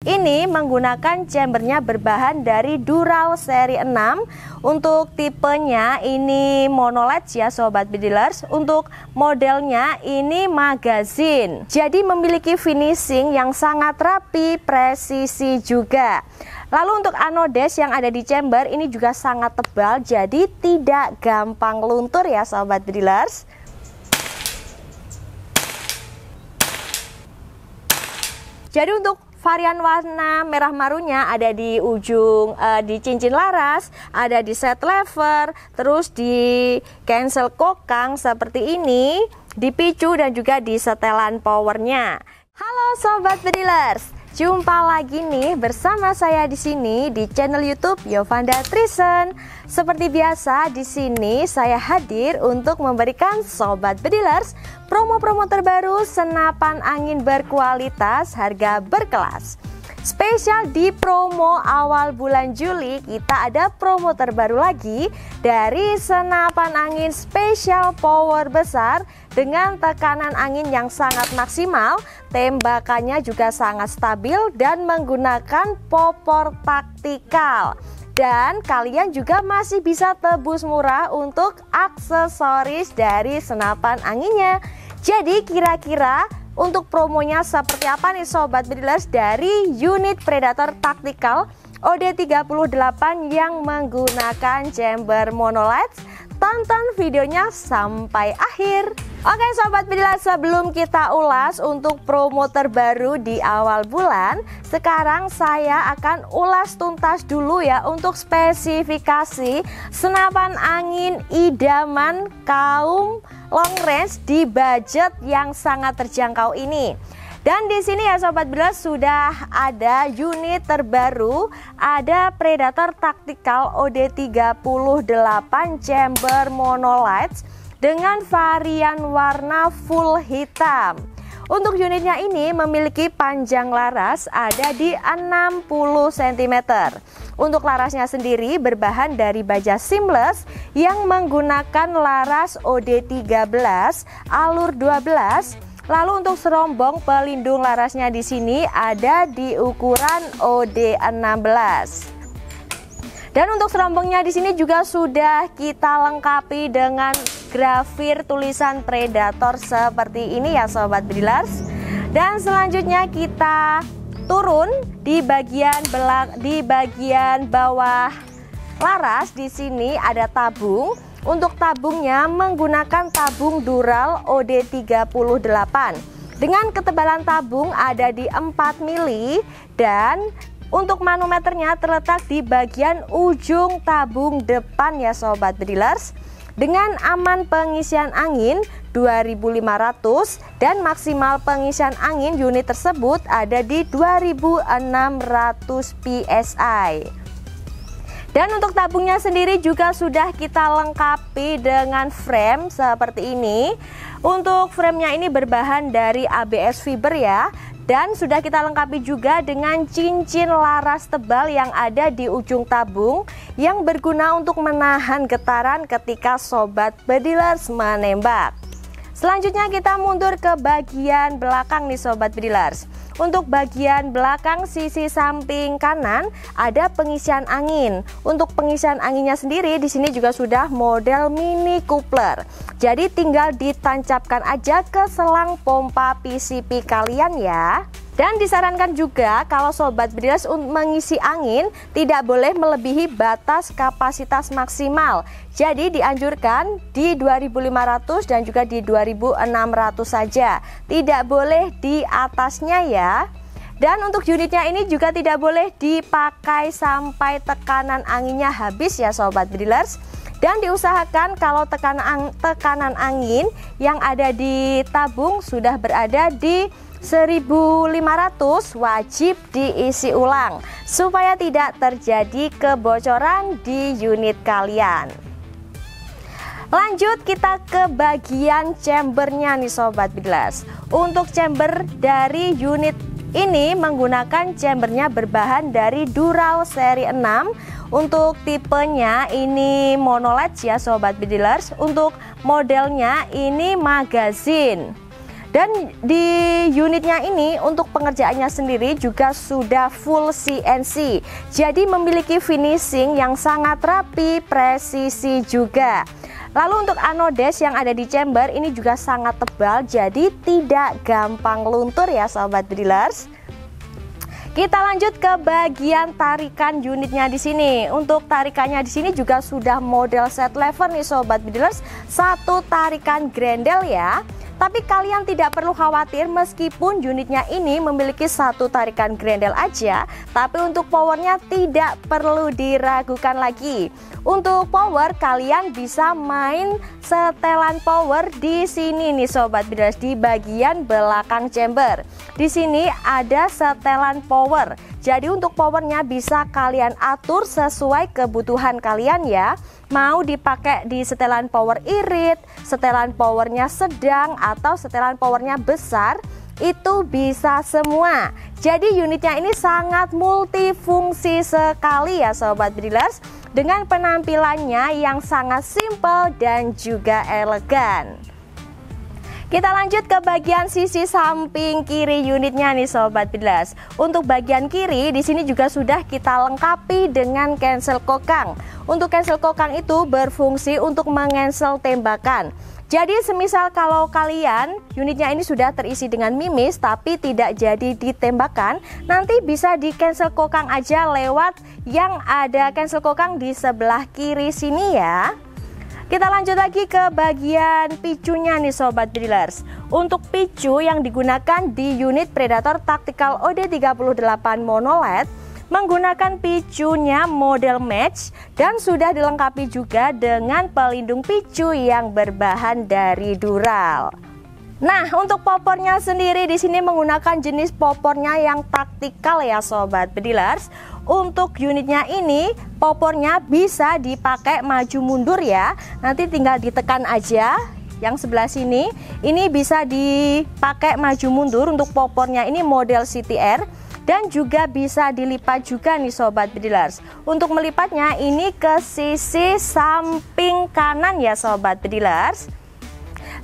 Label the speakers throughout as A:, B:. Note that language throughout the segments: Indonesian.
A: ini menggunakan chambernya berbahan dari Dural seri 6. Untuk tipenya ini monoled ya sobat bedilers. Untuk modelnya ini magazine. Jadi memiliki finishing yang sangat rapi, presisi juga. Lalu untuk anodes yang ada di chamber ini juga sangat tebal, jadi tidak gampang luntur ya sobat bedilers. Jadi untuk varian warna merah marunnya ada di ujung di cincin laras, ada di set lever, terus di cancel kokang seperti ini, di picu dan juga di setelan powernya. Halo sobat bedilers, jumpa lagi nih bersama saya di sini di channel YouTube Yovanda Trison. Seperti biasa di sini saya hadir untuk memberikan sobat bedilers promo-promo terbaru senapan angin berkualitas, harga berkelas. Spesial di promo awal bulan Juli, kita ada promo terbaru lagi dari senapan angin spesial power besar dengan tekanan angin yang sangat maksimal, tembakannya juga sangat stabil dan menggunakan popor taktikal. Dan kalian juga masih bisa tebus murah untuk aksesoris dari senapan anginnya. Jadi kira-kira untuk promonya seperti apa nih sobat bedilers dari unit Predator Tactical OD38 yang menggunakan chamber monoled? Tonton videonya sampai akhir. Oke sobat bedilers, sebelum kita ulas untuk promo terbaru di awal bulan, sekarang saya akan ulas tuntas dulu ya untuk spesifikasi senapan angin idaman kaum long range di budget yang sangat terjangkau ini. Dan di sini ya sobat bedilers sudah ada unit terbaru, ada Predator Tactical OD38 chamber monoled dengan varian warna full hitam. Untuk unitnya ini memiliki panjang laras ada di 60 cm. Untuk larasnya sendiri berbahan dari baja seamless yang menggunakan laras OD13 alur 12. Lalu untuk serombong pelindung larasnya di sini ada di ukuran OD16. Dan untuk serombongnya di sini juga sudah kita lengkapi dengan grafir tulisan Predator seperti ini ya sobat bedilers. Dan selanjutnya kita turun di bagian bawah laras. Di sini ada tabung. Untuk tabungnya menggunakan tabung Dural OD38 dengan ketebalan tabung ada di 4 mili dan untuk manometernya terletak di bagian ujung tabung depan ya sobat bedilers. Dengan aman pengisian angin 2500 dan maksimal pengisian angin unit tersebut ada di 2600 PSI. Dan untuk tabungnya sendiri juga sudah kita lengkapi dengan frame seperti ini. Untuk framenya ini berbahan dari ABS fiber ya. Dan sudah kita lengkapi juga dengan cincin laras tebal yang ada di ujung tabung yang berguna untuk menahan getaran ketika sobat bedilers menembak. Selanjutnya kita mundur ke bagian belakang nih sobat bedilers. Untuk bagian belakang sisi samping kanan ada pengisian angin. Untuk pengisian anginnya sendiri di sini juga sudah model mini coupler. Jadi tinggal ditancapkan aja ke selang pompa PCP kalian ya. Dan disarankan juga kalau sobat bedilers untuk mengisi angin tidak boleh melebihi batas kapasitas maksimal. Jadi dianjurkan di 2500 dan juga di 2600 saja. Tidak boleh di atasnya ya. Dan untuk unitnya ini juga tidak boleh dipakai sampai tekanan anginnya habis ya sobat bedilers. Dan diusahakan kalau tekanan angin yang ada di tabung sudah berada di 1500 wajib diisi ulang supaya tidak terjadi kebocoran di unit kalian. Lanjut kita ke bagian chambernya nih sobat bedilers. Untuk chamber dari unit ini menggunakan chambernya berbahan dari Dural seri 6. Untuk tipenya ini monoled ya sobat bedilers. Untuk modelnya ini magazine. Dan di unitnya ini untuk pengerjaannya sendiri juga sudah full CNC. Jadi memiliki finishing yang sangat rapi, presisi juga. Lalu untuk anodes yang ada di chamber ini juga sangat tebal, jadi tidak gampang luntur ya sobat bedilers. Kita lanjut ke bagian tarikan unitnya di sini. Untuk tarikannya di sini juga sudah model set lever nih sobat bedilers, satu tarikan grendel ya. Tapi kalian tidak perlu khawatir meskipun unitnya ini memiliki satu tarikan grendel aja, tapi untuk powernya tidak perlu diragukan lagi. Untuk power kalian bisa main setelan power di sini nih sobat bedilers, di bagian belakang chamber. Di sini ada setelan power. Jadi untuk powernya bisa kalian atur sesuai kebutuhan kalian ya. Mau dipakai di setelan power irit, setelan powernya sedang, atau setelan powernya besar, itu bisa semua. Jadi unitnya ini sangat multifungsi sekali ya sobat bedilers, dengan penampilannya yang sangat simple dan juga elegan. Kita lanjut ke bagian sisi samping kiri unitnya nih sobat bedilers. Untuk bagian kiri di sini juga sudah kita lengkapi dengan cancel kokang. Untuk cancel kokang itu berfungsi untuk mengcancel tembakan. Jadi semisal kalau kalian unitnya ini sudah terisi dengan mimis tapi tidak jadi ditembakkan, nanti bisa di cancel kokang aja lewat yang ada cancel kokang di sebelah kiri sini ya. Kita lanjut lagi ke bagian picunya nih sobat bedilers. Untuk picu yang digunakan di unit Predator Tactical OD38 Monolith menggunakan picunya model match dan sudah dilengkapi juga dengan pelindung picu yang berbahan dari dural. Nah, untuk popornya sendiri di sini menggunakan jenis popornya yang taktikal ya sobat bedilers. Untuk unitnya ini popornya bisa dipakai maju mundur ya. Nanti tinggal ditekan aja yang sebelah sini. Ini bisa dipakai maju mundur. Untuk popornya ini model CTR dan juga bisa dilipat juga nih sobat bedilers. Untuk melipatnya ini ke sisi samping kanan ya sobat bedilers.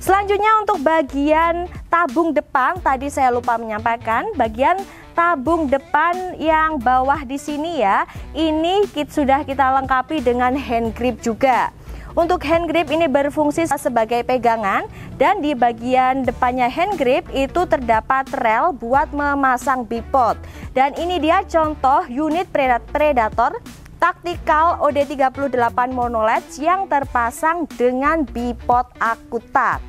A: Selanjutnya untuk bagian tabung depan, tadi saya lupa menyampaikan, bagian tabung depan yang bawah di sini ya, ini sudah kita lengkapi dengan hand grip juga. Untuk hand grip ini berfungsi sebagai pegangan dan di bagian depannya hand grip itu terdapat rel buat memasang bipod. Dan ini dia contoh unit Predator Tactical OD38 Monolith yang terpasang dengan bipod akutak.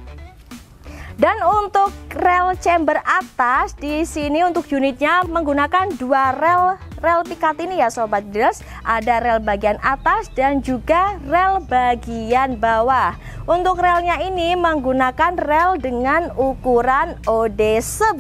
A: Dan untuk rel chamber atas di sini untuk unitnya menggunakan dua rel pikat ini ya sobat bedilers. Ada rel bagian atas dan juga rel bagian bawah. Untuk relnya ini menggunakan rel dengan ukuran OD11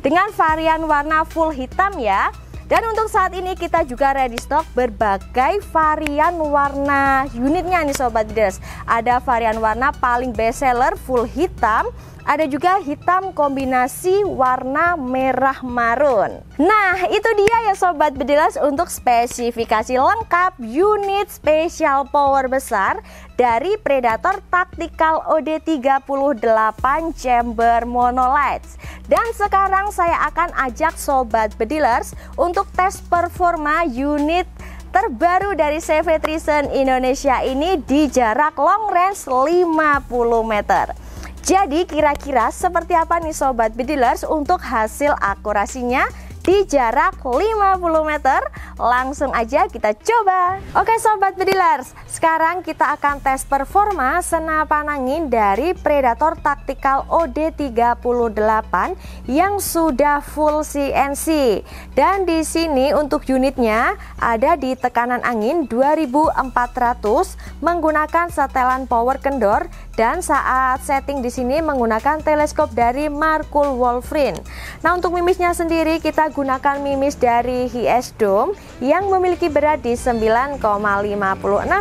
A: dengan varian warna full hitam ya. Dan untuk saat ini kita juga ready stock berbagai varian warna unitnya nih sobat bedilers. Ada varian warna paling best seller full hitam, ada juga hitam kombinasi warna merah marun. Nah itu dia ya sobat bedilers untuk spesifikasi lengkap unit special power besar dari Predator Tactical OD38 Chamber Monolith. Dan sekarang saya akan ajak sobat bedilers untuk tes performa unit terbaru dari CV Trison Indonesia ini di jarak long range 50 meter. Jadi kira-kira seperti apa nih sobat bedilers untuk hasil akurasinya di jarak 50 meter? Langsung aja kita coba. Oke sobat bedilers, sekarang kita akan tes performa senapan angin dari Predator Tactical OD38 yang sudah full CNC. Dan di sini untuk unitnya ada di tekanan angin 2400 menggunakan setelan power kendor dan saat setting di sini menggunakan teleskop dari Markul Wolfrin. Nah, untuk mimisnya sendiri kita gunakan mimis dari HS Dome yang memiliki berat di 9,56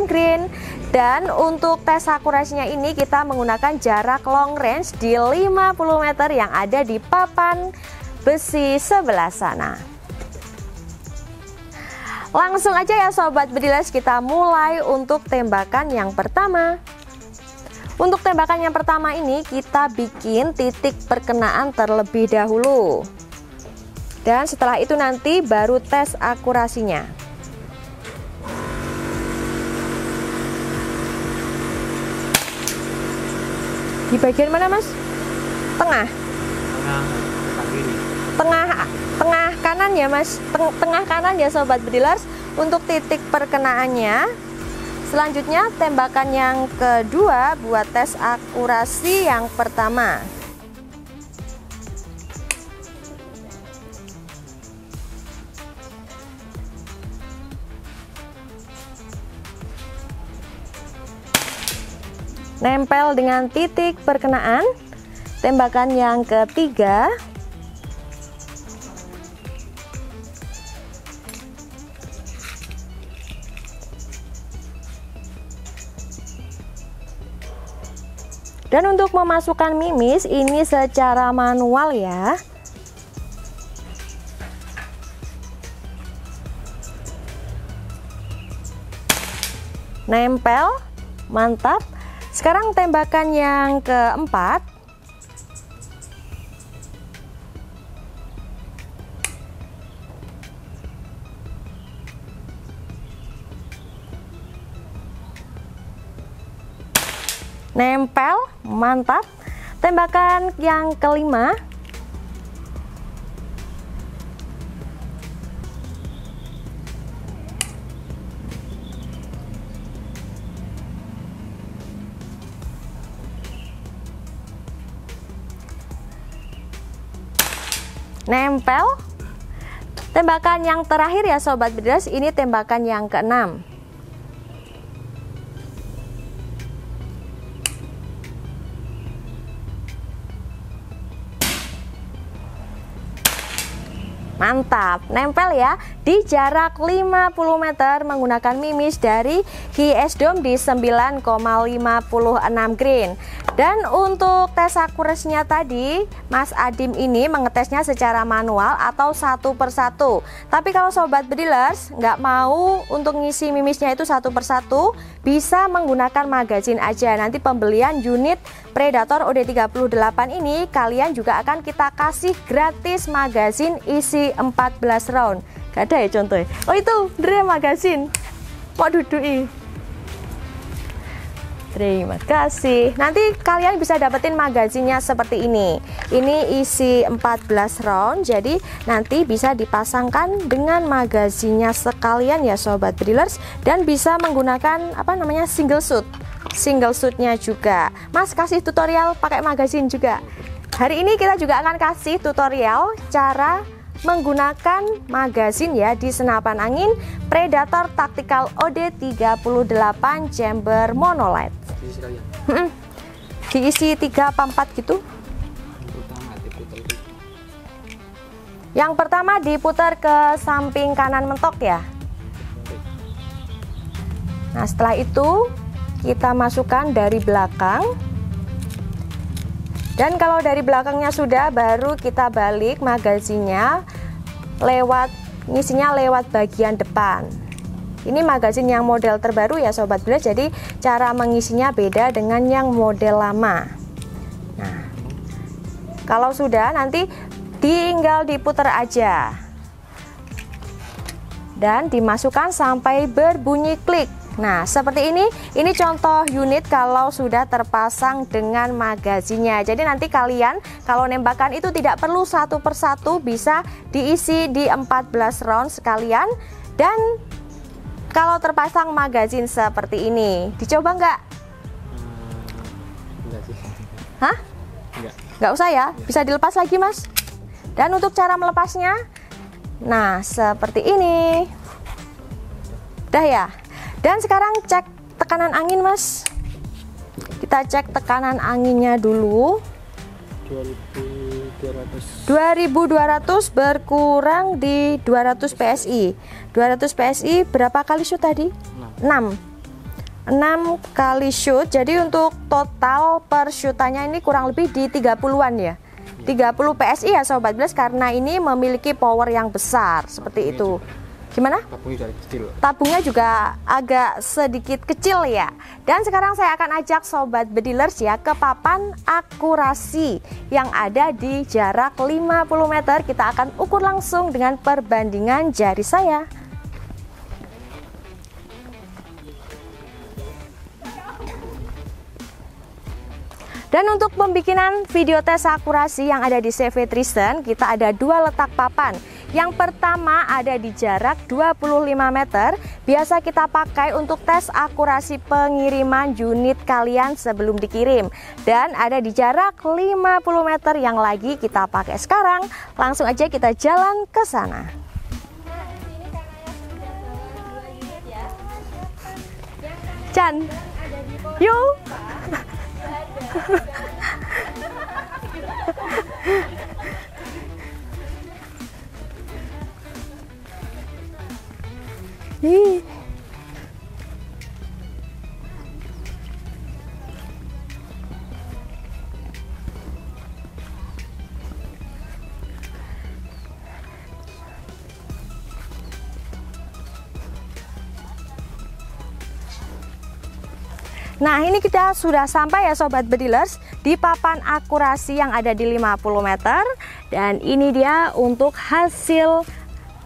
A: grain. Dan untuk tes akurasinya ini kita menggunakan jarak long range di 50 meter yang ada di papan besi sebelah sana. Langsung aja ya sobat bedilers, kita mulai untuk tembakan yang pertama. Untuk tembakan yang pertama ini kita bikin titik perkenaan terlebih dahulu. Dan setelah itu nanti baru tes akurasinya. Di bagian mana, Mas? Tengah. Tengah kanan ya, Mas. Tengah kanan ya, Sobat Bedilers. Untuk titik perkenaannya. Selanjutnya tembakan yang kedua buat tes akurasi yang pertama. Nempel dengan titik perkenaan. Tembakan yang ketiga. Dan untuk memasukkan mimis ini secara manual ya. Nempel, mantap. Sekarang tembakan yang keempat. Nempel, mantap. Tembakan yang kelima. Nempel. Tembakan yang terakhir ya Sobat Bedilers, ini tembakan yang keenam. Mantap, nempel ya di jarak 50 meter menggunakan mimis dari GS Dome di 9,56 green. Dan untuk tes akurasinya tadi, Mas Adim ini mengetesnya secara manual atau satu persatu. Tapi kalau Sobat Bedilers nggak mau untuk ngisi mimisnya itu satu persatu, bisa menggunakan magazin aja. Nanti pembelian unit Predator OD38 ini kalian juga akan kita kasih gratis magazin isi 14 round. Gak ada ya contohnya? Oh itu Dre magazin. Mau dudui. Terima kasih. Nanti kalian bisa dapetin magazinnya seperti ini. Ini isi 14 round. Jadi nanti bisa dipasangkan dengan magazinnya sekalian ya Sobat Bedilers, dan bisa menggunakan apa namanya single shootnya juga. Mas kasih tutorial pakai magazin juga. Hari ini kita juga akan kasih tutorial cara menggunakan magazin ya di senapan angin Predator Tactical OD38 chamber monolight. Diisi 3 apa 4 gitu. Yang pertama diputar ke samping kanan mentok ya. Nah setelah itu kita masukkan dari belakang. Dan kalau dari belakangnya sudah, baru kita balik magazinnya ngisinya lewat bagian depan. Ini magazin yang model terbaru ya Sobat Bedilers, jadi cara mengisinya beda dengan yang model lama. Nah, kalau sudah nanti tinggal diputar aja. Dan dimasukkan sampai berbunyi klik. Nah seperti ini contoh unit kalau sudah terpasang dengan magazinnya. Jadi nanti kalian kalau nembakan itu tidak perlu satu persatu, bisa diisi di 14 round sekalian. Dan kalau terpasang magazin seperti ini, dicoba nggak?
B: Enggak sih.
A: Hah? Nggak usah ya, bisa dilepas lagi Mas. Dan untuk cara melepasnya, nah seperti ini. Udah ya. Dan sekarang cek tekanan angin Mas. Kita cek tekanan anginnya dulu. 2200 berkurang di 200 PSI. 200 PSI berapa kali shoot tadi? 6 kali shoot. Jadi untuk total per shootannya ini kurang lebih di 30-an ya. 30 PSI ya Sobat Bedilers, karena ini memiliki power yang besar seperti itu. Gimana?
B: Tabungnya dari kecil.
A: Tabungnya juga agak sedikit kecil ya. Dan sekarang saya akan ajak sobat bedilers ya ke papan akurasi yang ada di jarak 50 meter. Kita akan ukur langsung dengan perbandingan jari saya. Dan untuk pembikinan video tes akurasi yang ada di CV Trison, kita ada dua letak papan. Yang pertama ada di jarak 25 meter, biasa kita pakai untuk tes akurasi pengiriman unit kalian sebelum dikirim. Dan ada di jarak 50 meter yang lagi kita pakai sekarang. Langsung aja kita jalan ke sana. Chan, yuk. Nah, ini kita sudah sampai ya sobat bedilers di papan akurasi yang ada di 50 meter. Dan ini dia untuk hasil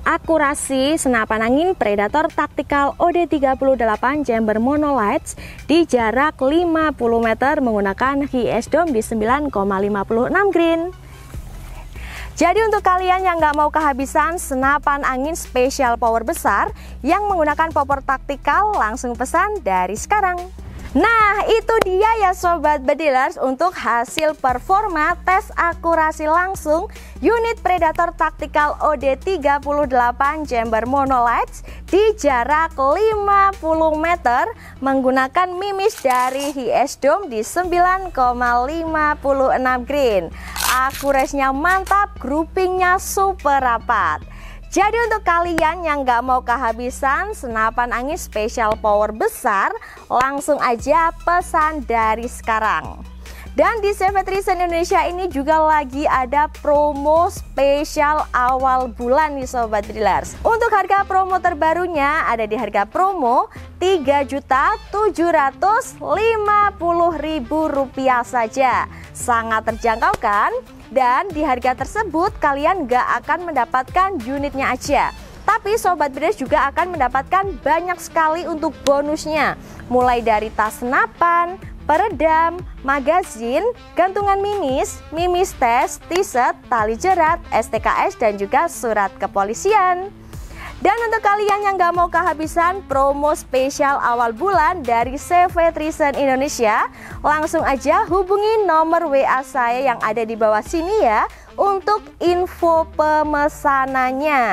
A: akurasi senapan angin Predator Tactical OD38 Chamber Monolights di jarak 50 meter menggunakan HS Dome di 9,56 green. Jadi untuk kalian yang nggak mau kehabisan senapan angin spesial power besar yang menggunakan popor taktikal, langsung pesan dari sekarang. Nah, itu dia ya sobat bedilers untuk hasil performa tes akurasi langsung unit Predator Tactical OD38 Chamber Monolights di jarak 50 meter menggunakan mimis dari HS Dome di 9,56 green. Akurasinya mantap, groupingnya super rapat. Jadi untuk kalian yang nggak mau kehabisan senapan angin spesial power besar, langsung aja pesan dari sekarang. Dan di CV Trison Indonesia ini juga lagi ada promo spesial awal bulan nih sobat bedilers. Untuk harga promo terbarunya ada di harga promo Rp3.750.000 saja. Sangat terjangkau kan? Dan di harga tersebut kalian gak akan mendapatkan unitnya aja, tapi sobat bedilers juga akan mendapatkan banyak sekali untuk bonusnya, mulai dari tas senapan, peredam, magazin, gantungan mimis, mimis tes, t-shirt, tali jerat, STKS, dan juga surat kepolisian. Dan untuk kalian yang gak mau kehabisan promo spesial awal bulan dari CV Trison Indonesia, langsung aja hubungi nomor WA saya yang ada di bawah sini ya untuk info pemesanannya.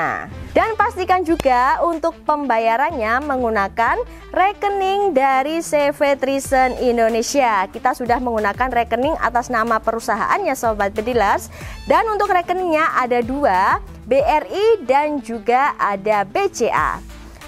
A: Dan pastikan juga untuk pembayarannya menggunakan rekening dari CV Trison Indonesia. Kita sudah menggunakan rekening atas nama perusahaan ya sobat bedilers. Dan untuk rekeningnya ada dua, BRI dan juga ada BCA.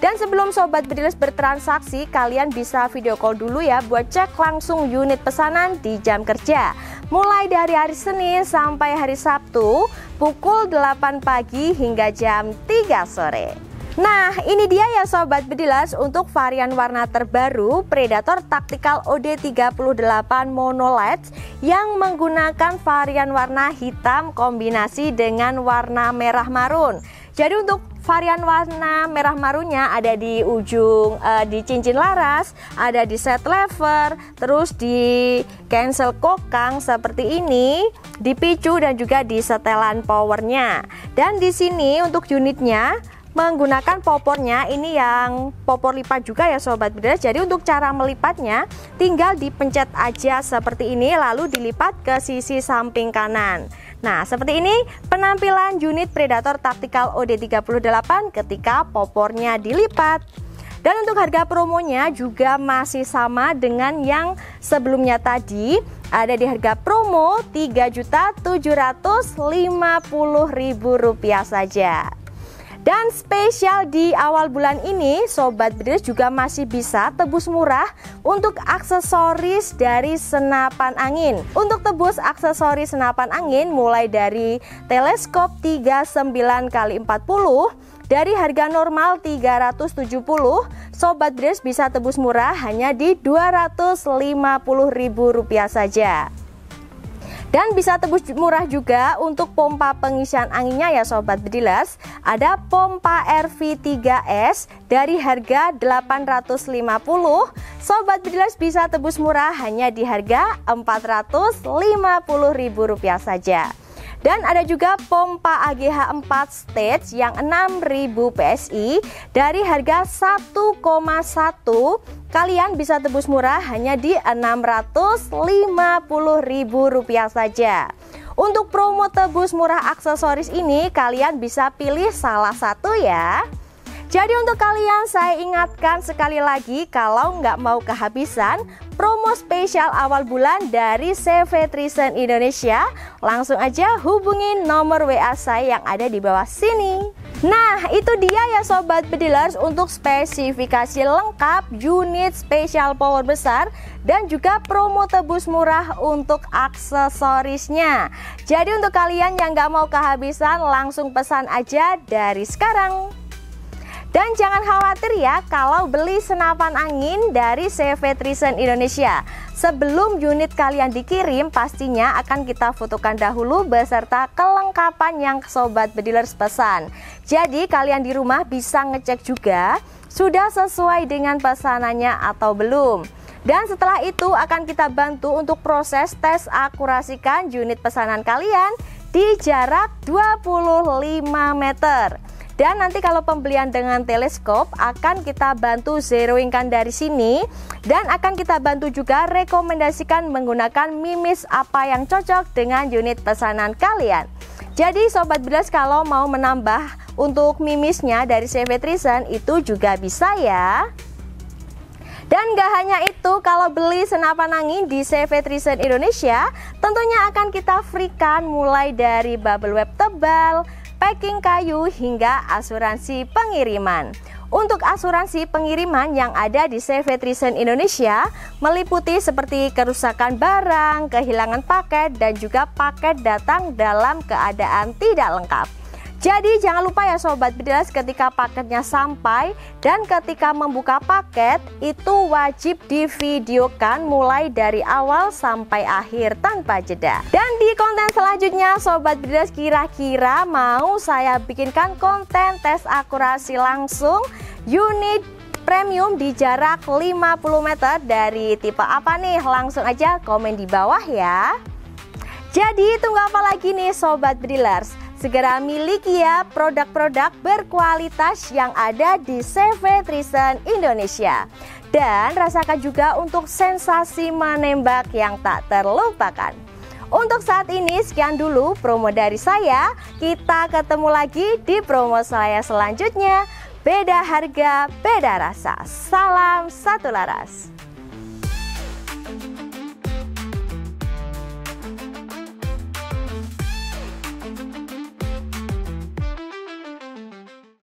A: Dan sebelum sobat bedilers bertransaksi, kalian bisa video call dulu ya buat cek langsung unit pesanan di jam kerja. Mulai dari hari Senin sampai hari Sabtu pukul 8 pagi hingga jam 3 sore. Nah, ini dia ya sobat bedilers untuk varian warna terbaru Predator Tactical OD38 Monolights yang menggunakan varian warna hitam kombinasi dengan warna merah marun. Jadi untuk varian warna merah marunnya ada di ujung di cincin laras, ada di set lever, terus di cancel kokang seperti ini, di picu dan juga di setelan powernya. Dan di sini untuk unitnya menggunakan popornya ini yang popor lipat juga ya sobat bedilers. Jadi untuk cara melipatnya tinggal dipencet aja seperti ini lalu dilipat ke sisi samping kanan. Nah, seperti ini penampilan unit Predator Tactical OD38 ketika popornya dilipat. Dan untuk harga promonya juga masih sama dengan yang sebelumnya tadi, ada di harga promo Rp3.750.000 saja. Dan spesial di awal bulan ini, Sobat Bedilers juga masih bisa tebus murah untuk aksesoris dari senapan angin. Untuk tebus aksesoris senapan angin mulai dari teleskop 39x40 dari harga normal 370, Sobat Bedilers bisa tebus murah hanya di Rp250.000 saja. Dan bisa tebus murah juga untuk pompa pengisian anginnya ya Sobat Bedilers. Ada pompa RV3S dari harga 850, Sobat Bedilers bisa tebus murah hanya di harga Rp450.000 saja. Dan ada juga pompa AGH 4 stage yang 6000 PSI dari harga 1,1, kalian bisa tebus murah hanya di Rp650.000 saja. Untuk promo tebus murah aksesoris ini kalian bisa pilih salah satu ya. Jadi untuk kalian saya ingatkan sekali lagi, kalau nggak mau kehabisan promo spesial awal bulan dari CV Trison Indonesia, langsung aja hubungin nomor WA saya yang ada di bawah sini. Nah, itu dia ya Sobat Bedilers untuk spesifikasi lengkap unit spesial power besar dan juga promo tebus murah untuk aksesorisnya. Jadi untuk kalian yang nggak mau kehabisan, langsung pesan aja dari sekarang. Dan jangan khawatir ya kalau beli senapan angin dari CV Trison Indonesia. Sebelum unit kalian dikirim, pastinya akan kita fotokan dahulu beserta kelengkapan yang Sobat Bedilers pesan. Jadi kalian di rumah bisa ngecek juga sudah sesuai dengan pesanannya atau belum. Dan setelah itu akan kita bantu untuk proses tes akurasikan unit pesanan kalian di jarak 25 meter. Dan nanti kalau pembelian dengan teleskop akan kita bantu zeroingkan dari sini, dan akan kita bantu juga rekomendasikan menggunakan mimis apa yang cocok dengan unit pesanan kalian. Jadi Sobat Bedilers kalau mau menambah untuk mimisnya dari CV Trison itu juga bisa ya. Dan gak hanya itu, kalau beli senapan angin di CV Trison Indonesia tentunya akan kita freekan mulai dari bubble wrap tebal, packing kayu hingga asuransi pengiriman. Untuk asuransi pengiriman yang ada di CV Trison Indonesia meliputi seperti kerusakan barang, kehilangan paket, dan juga paket datang dalam keadaan tidak lengkap. Jadi jangan lupa ya Sobat Bedilers, ketika paketnya sampai dan ketika membuka paket itu wajib divideokan mulai dari awal sampai akhir tanpa jeda. Dan di konten selanjutnya Sobat Bedilers, kira-kira mau saya bikinkan konten tes akurasi langsung unit premium di jarak 50 meter dari tipe apa nih? Langsung aja komen di bawah ya. Jadi tunggu apa lagi nih Sobat Bedilers? Segera miliki ya produk-produk berkualitas yang ada di CV Trison Indonesia. Dan rasakan juga untuk sensasi menembak yang tak terlupakan. Untuk saat ini sekian dulu promo dari saya. Kita ketemu lagi di promo saya selanjutnya. Beda harga, beda rasa. Salam satu laras.